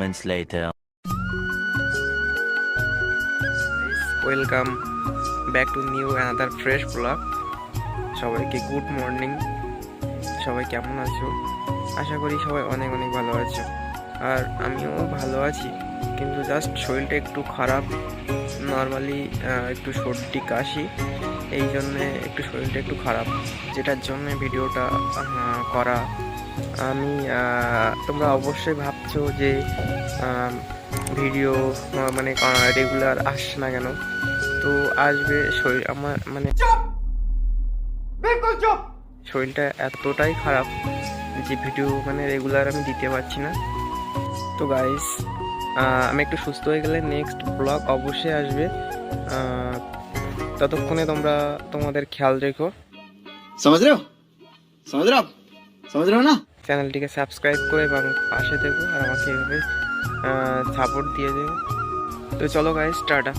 moments later. Welcome back to new another fresh blog. সবাইকে good morning. সবাই কেমন আছো? আশা করি সবাই অনেক অনেক ভালো আছো, আর আমিও ভালো আছি, কিন্তু জাস্ট শরীরটা একটু খারাপ। নর্মালি একটু সর্দি কাশি, এই জন্যে একটু শরীরটা একটু খারাপ, যেটার জন্যে ভিডিওটা করা। আমি তোমরা অবশ্যই ভাবছো যে ভিডিও মানে রেগুলার আসছে না কেন? তো আসবে। শরীর আমার মানে শরীরটা এতটাই খারাপ যে ভিডিও মানে রেগুলার আমি দিতে পারছি না। তো গাইস, আমি একটু সুস্থ হয়ে গেলে নেক্সট ব্লগ অবশ্যই আসবে। ততক্ষণে তোমরা তোমাদের খেয়াল রেখো। समझ रहे हो समझ रहे हो आप समझ रहे हो ना। চ্যানেলটিকে সাবস্ক্রাইব করে এবং পাশে থেকো, আর আমাকে এভাবে সাপোর্ট দিয়ে দেবো। তো চলো গাইস, টাটা।